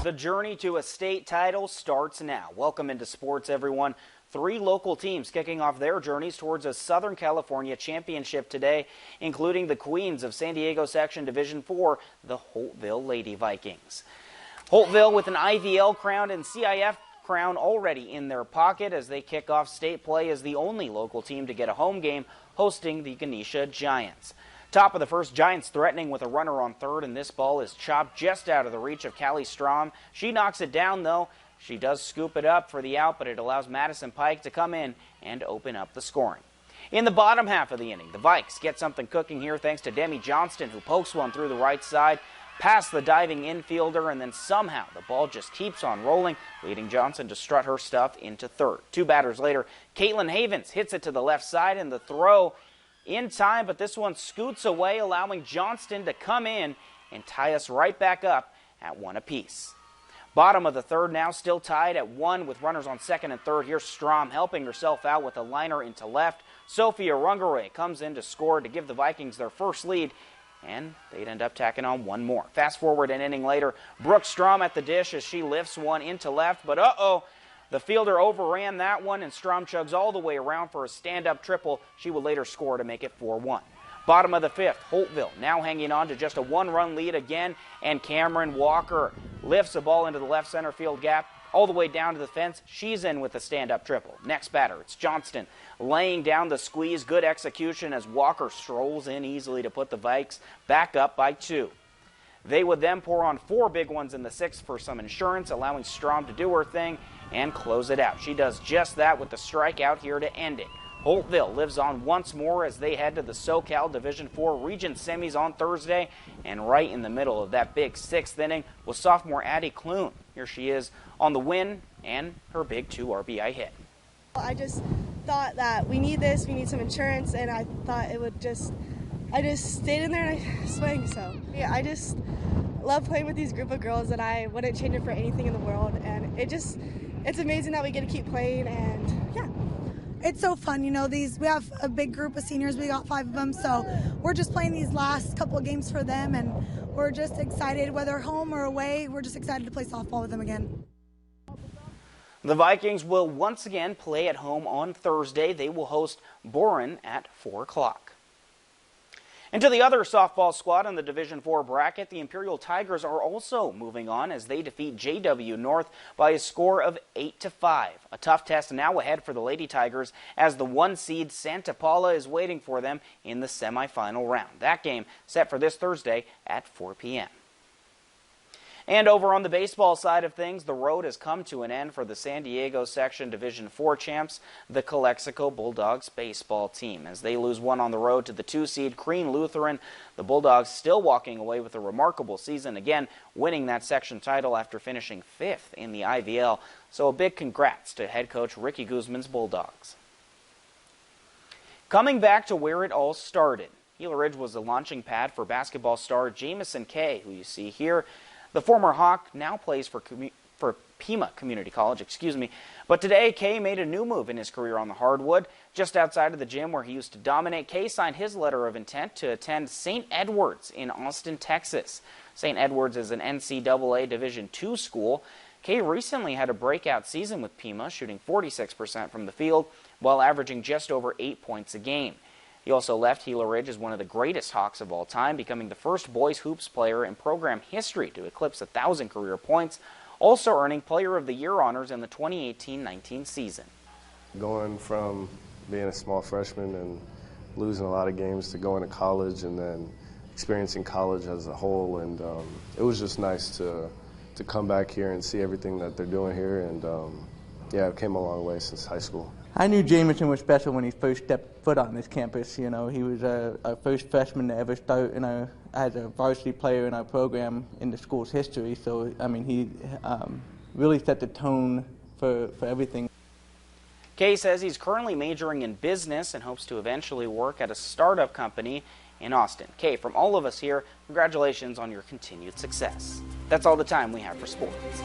The journey to a state title starts now. Welcome into sports, everyone. 3 local teams kicking off their journeys towards a Southern California championship today, including the Queens of San Diego Section Division 4, the Holtville Lady Vikings. Holtville with an IVL crown and CIF crown already in their pocket as they kick off state play as the only local team to get a home game, hosting the Ganesha Giants. Top of the first, Giants threatening with a runner on third, and this ball is chopped just out of the reach of Callie Strom. She knocks it down, though. She does scoop it up for the out, but it allows Madison Pike to come in and open up the scoring. In the bottom half of the inning, the Vikes get something cooking here thanks to Demi Johnston, who pokes one through the right side, past the diving infielder, and then somehow the ball just keeps on rolling, leading Johnson to strut her stuff into third. 2 batters later, Caitlin Havens hits it to the left side, and the throw in time, but this one scoots away, allowing Johnston to come in and tie us right back up at 1 apiece. Bottom of the third now, still tied at 1 with runners on second and third. Here's Strom helping herself out with a liner into left. Sophia Rungaray comes in to score to give the Vikings their first lead, and they'd end up tacking on 1 more. Fast forward an inning later, Brooke Strom at the dish as she lifts one into left, but the fielder overran that one, and Strom chugs all the way around for a stand-up triple. She will later score to make it 4-1. Bottom of the 5th, Holtville now hanging on to just a 1-run lead again, and Cameron Walker lifts a ball into the left center field gap all the way down to the fence. She's in with a stand-up triple. Next batter, it's Johnston laying down the squeeze. Good execution as Walker strolls in easily to put the Vikes back up by 2. They would then pour on 4 big ones in the 6th for some insurance, allowing Strom to do her thing and close it out. She does just that with the strikeout here to end it. Holtville lives on once more as they head to the SoCal Division 4 Region Semis on Thursday, and right in the middle of that big 6th inning was sophomore Addie Clune. Here she is on the win and her big 2 RBI hit. I just thought that we need this, we need some insurance, and I thought it would I just stayed in there and I swung. So yeah, I just love playing with these group of girls, and I wouldn't change it for anything in the world. And it's amazing that we get to keep playing, and yeah. It's so fun, you know, we have a big group of seniors, we got 5 of them, so we're just playing these last couple of games for them, and we're just excited, whether home or away, we're just excited to play softball with them again. The Vikings will once again play at home on Thursday. They will host Boren at 4 o'clock. And to the other softball squad in the Division 4 bracket, the Imperial Tigers are also moving on as they defeat JW North by a score of 8-5. A tough test now ahead for the Lady Tigers as the 1 seed Santa Paula is waiting for them in the semifinal round. That game set for this Thursday at 4 p.m. And over on the baseball side of things, the road has come to an end for the San Diego Section Division 4 champs, the Calexico Bulldogs baseball team. As they lose 1 on the road to the 2 seed Crean Lutheran, the Bulldogs still walking away with a remarkable season, again winning that section title after finishing 5th in the IVL. So a big congrats to head coach Ricky Guzman's Bulldogs. Coming back to where it all started, Gila Ridge was the launching pad for basketball star Jamison Kay, who you see here. The former Hawk now plays for Pima Community College, But today, Kay made a new move in his career on the hardwood. Just outside of the gym where he used to dominate, Kay signed his letter of intent to attend St. Edward's in Austin, Texas. St. Edward's is an NCAA Division II school. Kay recently had a breakout season with Pima, shooting 46% from the field while averaging just over 8 points a game. He also left Gila Ridge as one of the greatest Hawks of all time, becoming the first boys hoops player in program history to eclipse 1,000 career points, also earning Player of the Year honors in the 2018-19 season. Going from being a small freshman and losing a lot of games to going to college and then experiencing college as a whole, and it was just nice to come back here and see everything that they're doing here, and yeah, I've came a long way since high school. I knew Jamison was special when he first stepped foot on this campus. You know, he was our first freshman to ever start, as a varsity player in our program in the school's history. So, I mean, he really set the tone for everything. Kay says he's currently majoring in business and hopes to eventually work at a startup company in Austin. Kay, from all of us here, congratulations on your continued success. That's all the time we have for sports.